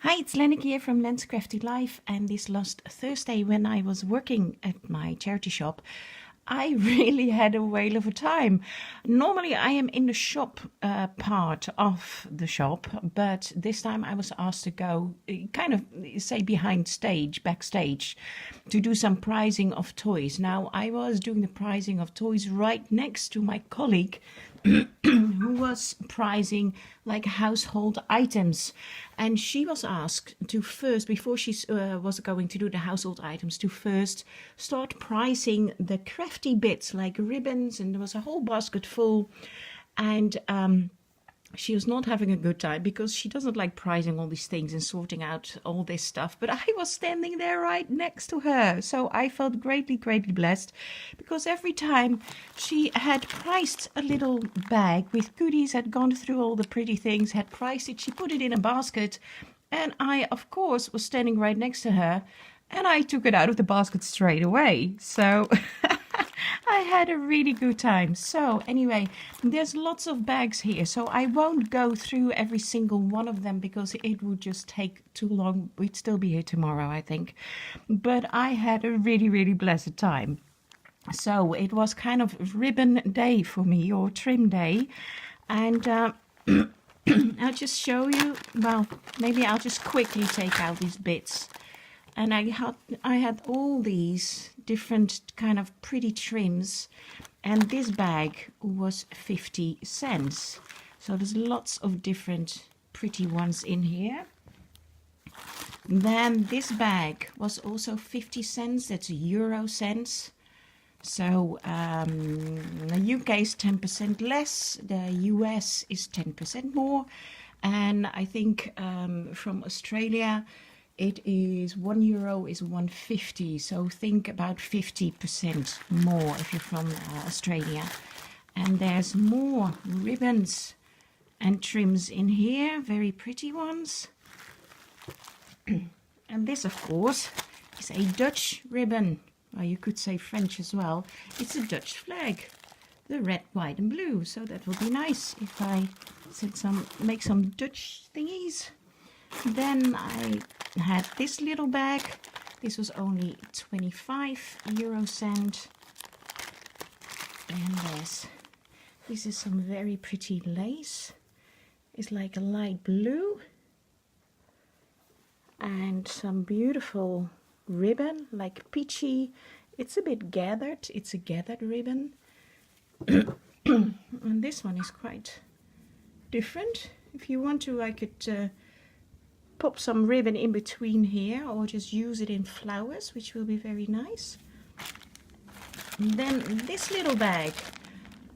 Hi, it's Lenneke here from Len's Crafty Life, and this last Thursday when I was working at my charity shop, I really had a whale of a time. Normally I am in the shop part of the shop, but this time I was asked to go kind of say behind stage, backstage, to do some pricing of toys. Now I was doing the pricing of toys right next to my colleague who was pricing like household items, and she was asked to first, before she was going to do the household items, to first start pricing the crafty bits like ribbons, and there was a whole basket full. And she was not having a good time because she doesn't like pricing all these things and sorting out all this stuff. But I was standing there right next to her. So I felt greatly, greatly blessed, because every time she had priced a little bag with goodies, had gone through all the pretty things, had priced it, she put it in a basket. And I, of course, was standing right next to her, and I took it out of the basket straight away. So I had a really good time. So anyway, there's lots of bags here, so I won't go through every single one of them because it would just take too long. We'd still be here tomorrow, I think. But I had a really, really blessed time. So it was kind of ribbon day for me, or trim day. And I'll just show you, well, maybe I'll just quickly take out these bits. And I had all these different kind of pretty trims, and this bag was 50 cents. So there's lots of different pretty ones in here. Then this bag was also 50 cents, that's euro cents. So the UK is 10% less, the US is 10% more, and I think from Australia it is €1 is 1.50, so think about 50% more if you're from Australia. And there's more ribbons and trims in here, very pretty ones. And this, of course, is a Dutch ribbon. Well, you could say French as well. It's a Dutch flag, the red, white and blue. So that will be nice if I make some Dutch thingies. Then I had this little bag. This was only 25 euro cent. And this is some very pretty lace. It's like a light blue. And some beautiful ribbon, like peachy. It's a bit gathered. It's a gathered ribbon. And this one is quite different. If you want to, I could pop some ribbon in between here, or just use it in flowers, which will be very nice. And then this little bag,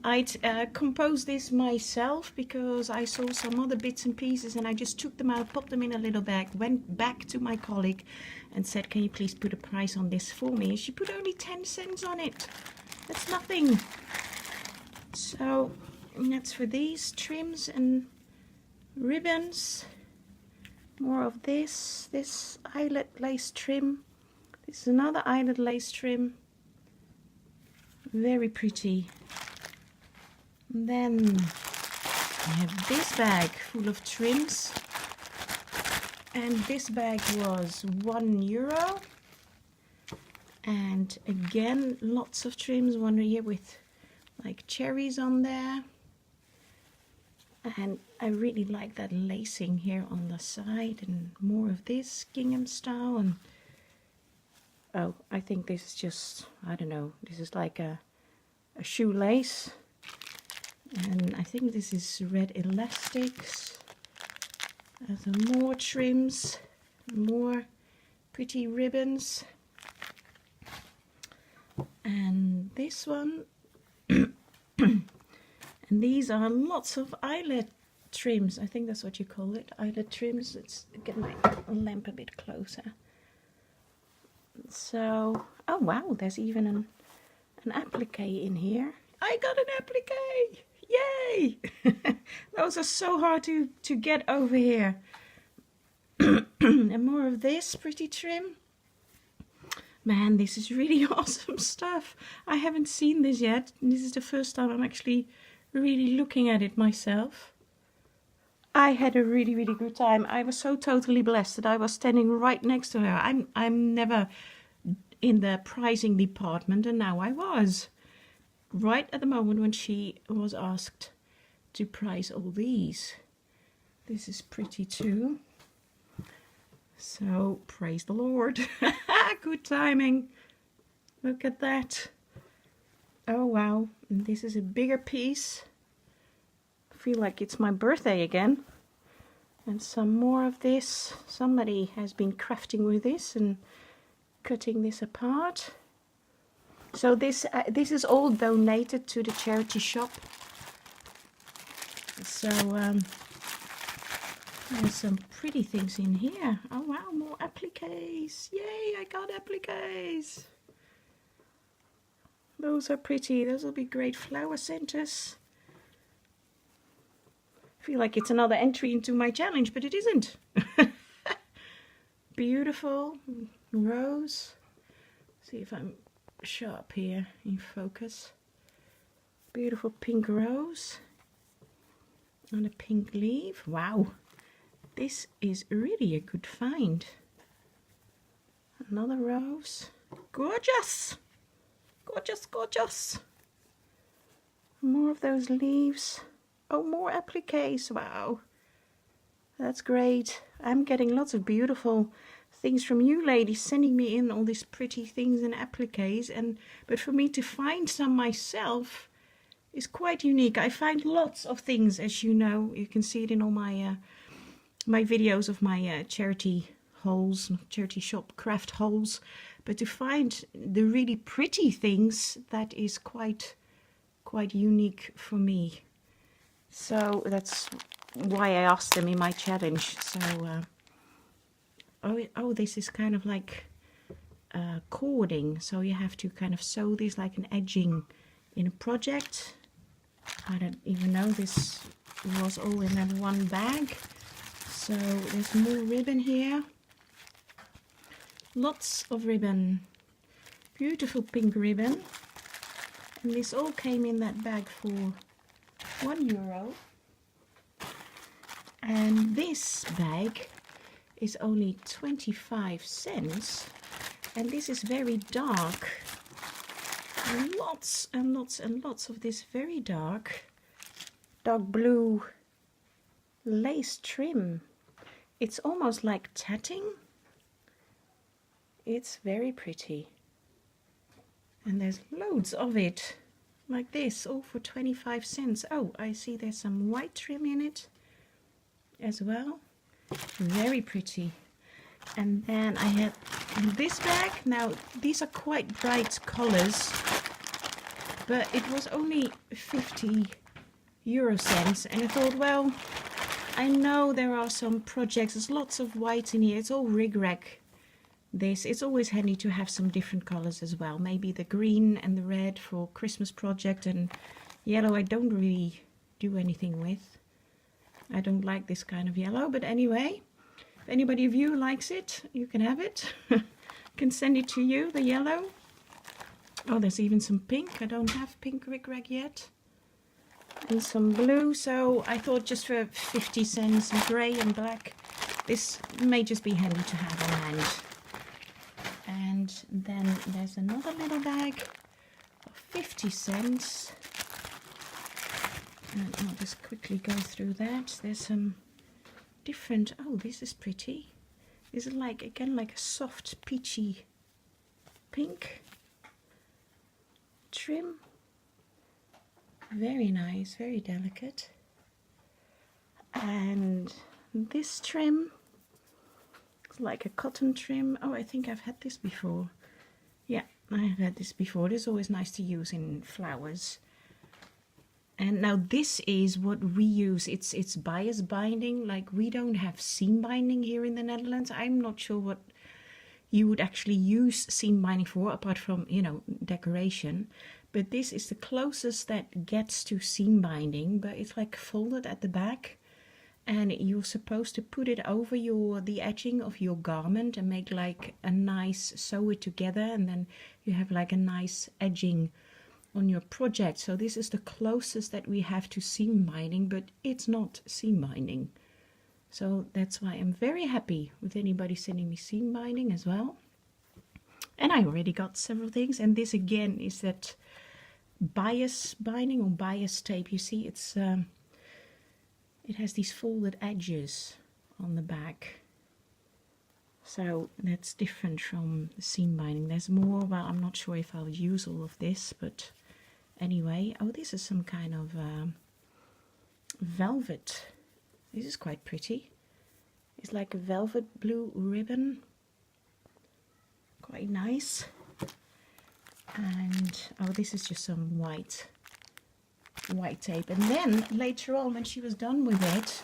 I'd composed this myself because I saw some other bits and pieces, and I just took them out, popped them in a little bag, went back to my colleague and said, can you please put a price on this for me? She put only 10 cents on it. That's nothing. So that's for these trims and ribbons. More of this eyelet lace trim. This is another eyelet lace trim. Very pretty. And then I have this bag full of trims. And this bag was €1. And again, lots of trims. One here with like cherries on there. And I really like that lacing here on the side, and more of this gingham style. And oh, I think this is just, I don't know, this is like a shoelace. And I think this is red elastics. Some more trims, more pretty ribbons. And this one. And these are lots of eyelet trims. I think that's what you call it, eyelet trims. Let's get my lamp a bit closer. So, oh wow, there's even an applique in here. I got an applique! Yay! Those are so hard to get over here. And more of this pretty trim. Man, this is really awesome stuff. I haven't seen this yet. This is the first time I'm actually really looking at it myself. I had a really, really good time. I was so totally blessed that I was standing right next to her. I'm never in the pricing department, and now I was. Right at the moment when she was asked to price all these. This is pretty too. So, praise the Lord. Good timing. Look at that. Oh wow, and this is a bigger piece. I feel like it's my birthday again. And some more of this. Somebody has been crafting with this and cutting this apart. So this is all donated to the charity shop. So there's some pretty things in here. Oh wow, more appliques. Yay, I got appliques. Those are pretty. Those will be great flower centers. I feel like it's another entry into my challenge, but it isn't. Beautiful rose. See if I'm sharp here in focus. Beautiful pink rose on a pink leaf. Wow, this is really a good find. Another rose. Gorgeous! Gorgeous, gorgeous. More of those leaves. Oh, more appliques. Wow. That's great. I'm getting lots of beautiful things from you ladies, sending me in all these pretty things and appliques. But for me to find some myself is quite unique. I find lots of things, as you know. You can see it in all my my videos of my charity hauls, charity shop craft hauls. But to find the really pretty things, that is quite unique for me. So that's why I asked them in my challenge. So, oh, this is kind of like cording. So you have to kind of sew this like an edging in a project. I don't even know this was all in that one bag. So there's more ribbon here. Lots of ribbon. Beautiful pink ribbon. And this all came in that bag for €1. And this bag is only 25 cents. And this is very dark. And lots and lots and lots of this very dark blue lace trim. It's almost like tatting. It's very pretty. And there's loads of it, like this, all for 25 cents. Oh, I see there's some white trim in it as well. Very pretty. And then I had this bag. Now, these are quite bright colors, but it was only 50 euro cents. And I thought, well, I know there are some projects. There's lots of white in here. It's all rig-rag. It's always handy to have some different colors as well. Maybe the green and the red for Christmas project, and yellow I don't really do anything with. I don't like this kind of yellow, but anyway, if anybody of you likes it, you can have it. I can send it to you, the yellow. Oh, there's even some pink. I don't have pink rig-rag yet. And some blue, so I thought just for 50 cents, some grey and black, this may just be handy to have on hand. And then there's another little bag of 50 cents. And I'll just quickly go through that. There's some different, oh, this is pretty. This is like, again, like a soft peachy pink trim. Very nice, very delicate. And this trim, like a cotton trim. Oh, I think I've had this before. Yeah, I have had this before. It is always nice to use in flowers. And now this is what we use. It's bias binding. Like, we don't have seam binding here in the Netherlands. I'm not sure what you would actually use seam binding for, apart from, you know, decoration. But this is the closest that gets to seam binding, but it's like folded at the back. And you're supposed to put it over the edging of your garment and make like a nice, sew it together, and then you have like a nice edging on your project. So this is the closest that we have to seam binding, but it's not seam binding. So that's why I'm very happy with anybody sending me seam binding as well. And I already got several things. And this again is that bias binding or bias tape. You see, it has these folded edges on the back. So that's different from the seam binding. There's more, well, I'm not sure if I'll use all of this, but anyway. Oh, this is some kind of velvet. This is quite pretty. It's like a velvet blue ribbon. Quite nice. And oh, this is just some white tape. And then later on, when she was done with it,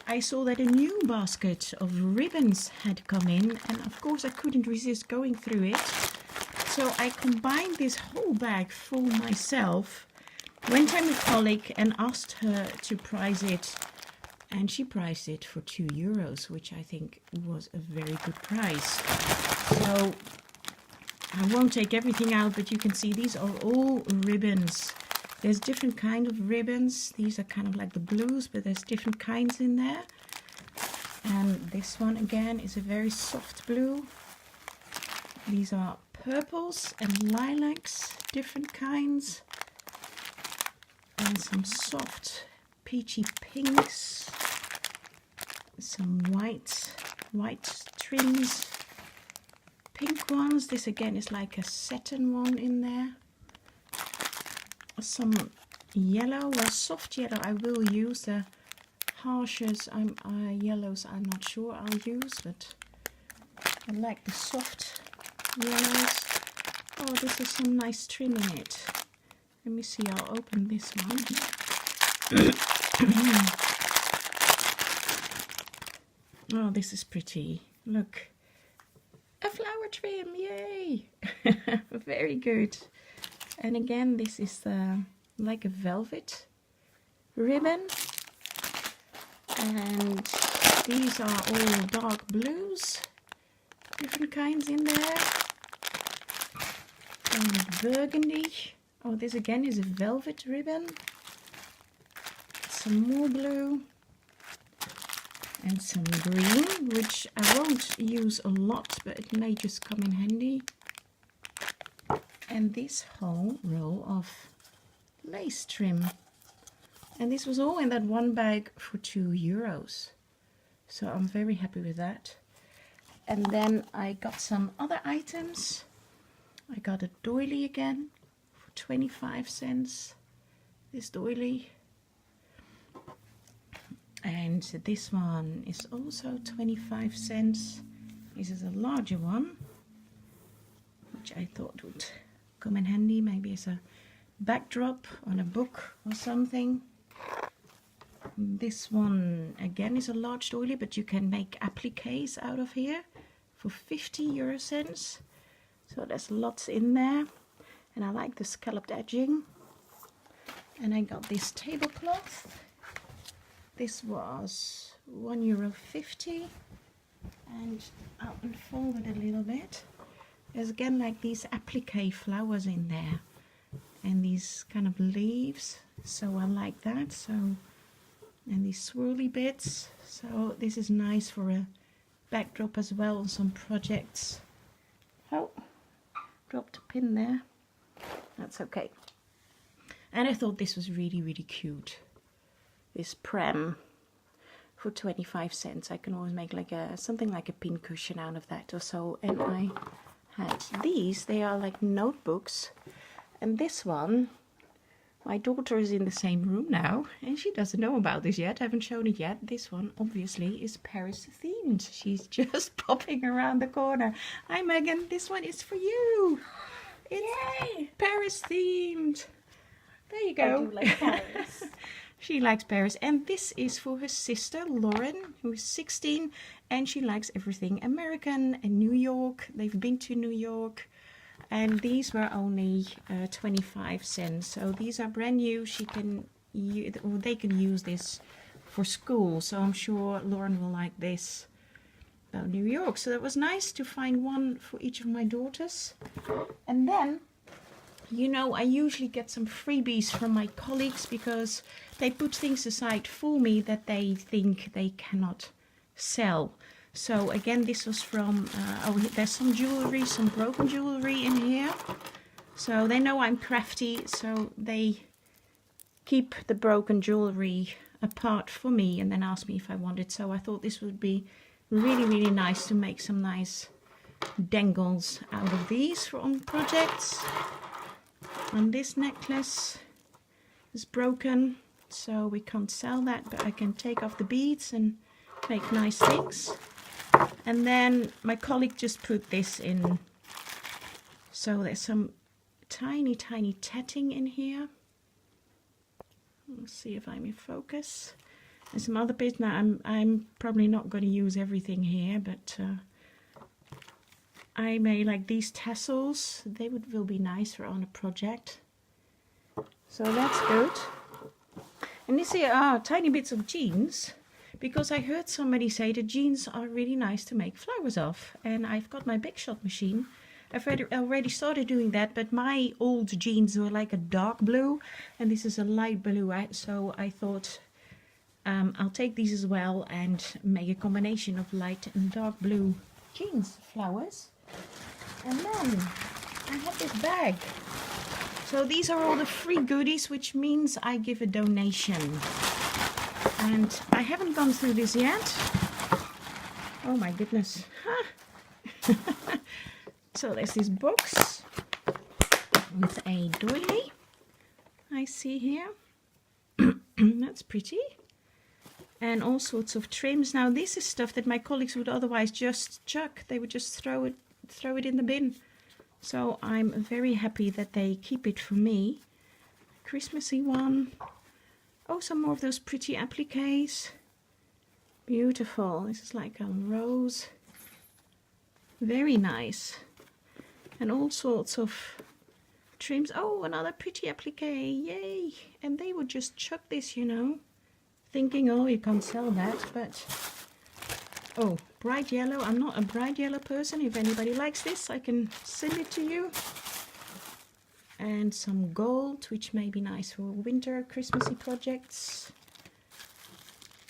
I saw that a new basket of ribbons had come in, and of course I couldn't resist going through it. So I combined this whole bag full myself, went to my colleague and asked her to price it, and she priced it for €2, which I think was a very good price. So I won't take everything out, but you can see these are all ribbons. There's different kind of ribbons. These are kind of like the blues, but there's different kinds in there. And this one again is a very soft blue. These are purples and lilacs, different kinds. And some soft peachy pinks. Some white trims. Pink ones. This again is like a satin one in there. Some yellow, well, soft yellow I will use. The harshes yellows I'm not sure I'll use, but I like the soft yellows. Oh, this is some nice trim in it. Let me see, I'll open this one. Oh, this is pretty. Look, a flower trim, yay! Very good. And again, this is like a velvet ribbon. And these are all dark blues. Different kinds in there. And burgundy. Oh, this again is a velvet ribbon. Some more blue. And some green, which I won't use a lot, but it may just come in handy. And this whole row of lace trim, and this was all in that one bag for €2, so I'm very happy with that. And then I got some other items. I got a doily again for 25 cents, this doily, and this one is also 25 cents. This is a larger one, which I thought would come in handy, maybe as a backdrop on a book or something. This one again is a large doily, but you can make appliques out of here for 50 cents. So there's lots in there, and I like the scalloped edging. And I got this tablecloth. This was €1.50, and I'll unfold it a little bit. There's again like these applique flowers in there, and these kind of leaves, so I like that. So, and these swirly bits, so this is nice for a backdrop as well on some projects. Oh, dropped a pin there, that's okay. And I thought this was really cute, this pram for 25 cents. I can always make like something like a pin cushion out of that or so. And I had these, they are like notebooks, and this one, my daughter is in the same room now and she doesn't know about this yet. I haven't shown it yet. This one obviously is Paris themed. She's just popping around the corner. Hi Megan, this one is for you. It's Yay! Paris themed. There you go. I do like Paris. She likes Paris, and this is for her sister Lauren, who is 16, and she likes everything American and New York. They've been to New York, and these were only 25 cents. So these are brand new. She can or they can use this for school. So I'm sure Lauren will like this about New York. So that was nice to find one for each of my daughters. And then, you know, I usually get some freebies from my colleagues because they put things aside for me that they think they cannot sell. So again, this was from, oh, there's some jewelry, some broken jewelry in here. So they know I'm crafty, so they keep the broken jewelry apart for me and then ask me if I want it. So I thought this would be really, really nice to make some nice dangles out of these for on projects. And this necklace is broken, so we can't sell that, but I can take off the beads and make nice things. And then my colleague just put this in, so there's some tiny tatting in here. Let's see if I'm in focus. And some other bits. Now I'm probably not going to use everything here, but I may like these tassels. They will be nice for on a project. So that's good. And these here are tiny bits of jeans, because I heard somebody say that jeans are really nice to make flowers of. And I've got my Big Shot machine. I've already started doing that, but my old jeans were like a dark blue, and this is a light blue. So I thought I'll take these as well and make a combination of light and dark blue jeans flowers. And then I have this bag. So these are all the free goodies, which means I give a donation. And I haven't gone through this yet. Oh my goodness. So there's this box with a doily I see here. That's pretty. And all sorts of trims. Now this is stuff that my colleagues would otherwise just chuck. They would just throw it in the bin. So I'm very happy that they keep it for me. Christmassy one. Oh, some more of those pretty appliques. Beautiful. This is like a rose. Very nice. And all sorts of trims. Oh, another pretty applique. Yay. And they would just chuck this, you know. Thinking, oh, you can't sell that. But, oh, bright yellow. I'm not a bright yellow person. If anybody likes this, I can send it to you. And some gold, which may be nice for winter Christmassy projects.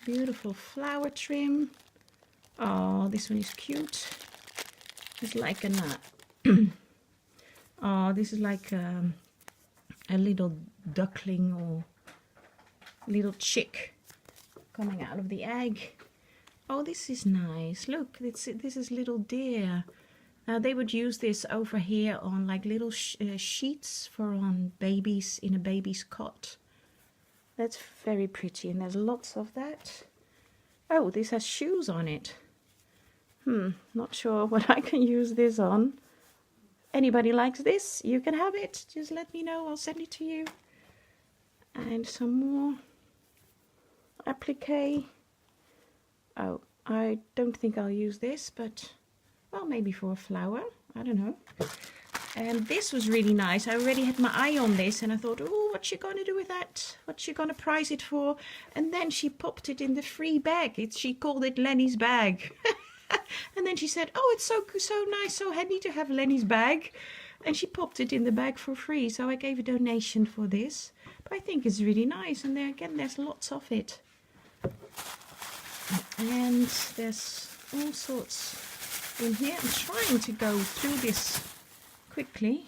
Beautiful flower trim. Oh, this one is cute. It's like an oh, this is like a little duckling or little chick coming out of the egg. Oh, this is nice. Look, this is little deer. Now they would use this over here on like little sheets for on babies in a baby's cot. That's very pretty, and there's lots of that. Oh, this has shoes on it. Not sure what I can use this on. Anybody likes this, you can have it. Just let me know, I'll send it to you. And some more applique. Oh, I don't think I'll use this, but well, maybe for a flower, I don't know. And this was really nice. I already had my eye on this and I thought, oh, what's she going to do with that? What's she going to price it for? And then she popped it in the free bag. She called it Lenny's bag. And then she said, oh, it's so nice, so handy to have Lenny's bag. And she popped it in the bag for free. So I gave a donation for this. But I think it's really nice. And there again, there's lots of it. And there's all sorts in here. I'm trying to go through this quickly.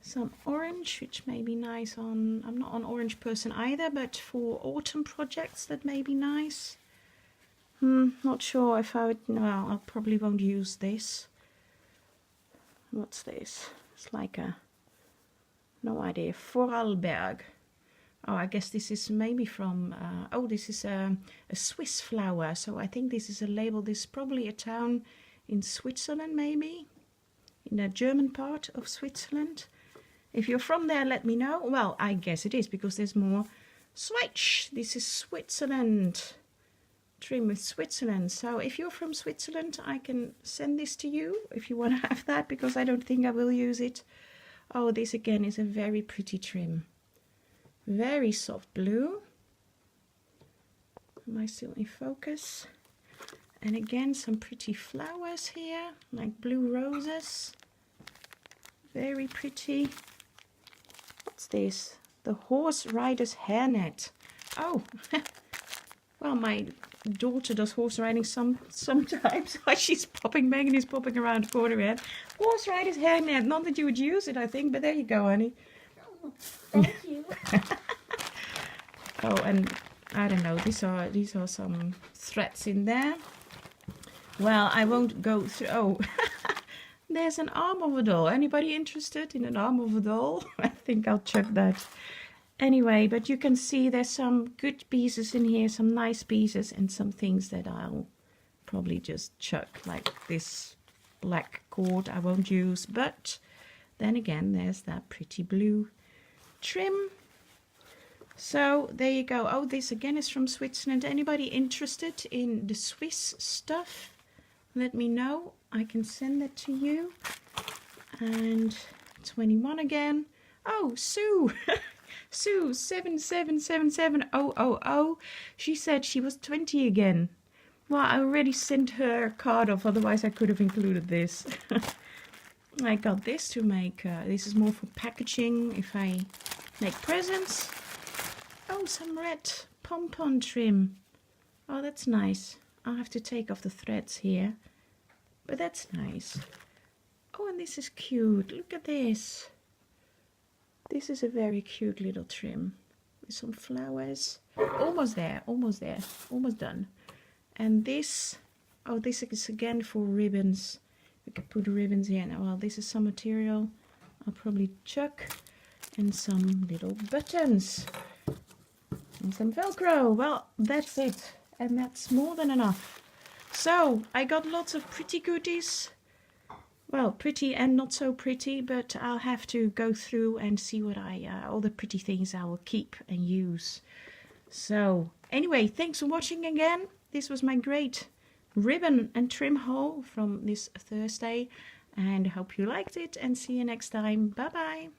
Some orange, which may be nice on, I'm not an orange person either, but for autumn projects that may be nice. Not sure if I would, no, I probably won't use this. What's this? It's like a, no idea, Vorarlberg. Oh, I guess this is maybe from, oh, this is a Swiss flower. So I think this is a label, this is probably a town in Switzerland maybe. In the German part of Switzerland. If you're from there, let me know. Well, I guess it is, because there's more Schweiz. This is Switzerland. Trim with Switzerland. So if you're from Switzerland, I can send this to you if you want to have that, because I don't think I will use it. Oh, this again is a very pretty trim. Very soft blue. Am I still in focus? And again, some pretty flowers here, like blue roses. Very pretty. What's this? The horse rider's hairnet. Oh, well, my daughter does horse riding sometimes. She's popping, Megan is popping around the corner here. Horse rider's hairnet. Not that you would use it, I think, but there you go, honey. Oh, thank you. Oh, and I don't know, these are some threads in there. Well, I won't go through. Oh, there's an arm of a doll. Anybody interested in an arm of a doll? I think I'll chuck that. Anyway, but you can see there's some good pieces in here, some nice pieces, and some things that I'll probably just chuck, like this black cord I won't use. But then again, there's that pretty blue trim. So there you go. Oh, this again is from Switzerland. Anybody interested in the Swiss stuff? Let me know. I can send that to you. And 21 again. Oh, Sue. Sue 7777000. She said she was 20 again. Well, I already sent her a card off, otherwise I could have included this. I got this to make, this is more for packaging if I make presents. Oh, some red pom-pom trim. Oh, that's nice. I'll have to take off the threads here. But that's nice. Oh, and this is cute. Look at this. This is a very cute little trim. With some flowers. Almost there, almost there. Almost done. And this, oh, this is again for ribbons. We can put ribbons here. Now, well, this is some material I'll probably chuck. And some little buttons. And some Velcro. Well, that's it. And that's more than enough. So, I got lots of pretty goodies. Well, pretty and not so pretty, but I'll have to go through and see what all the pretty things I will keep and use. So, anyway, thanks for watching again. This was my great ribbon and trim haul from this Thursday. And I hope you liked it, and see you next time. Bye-bye.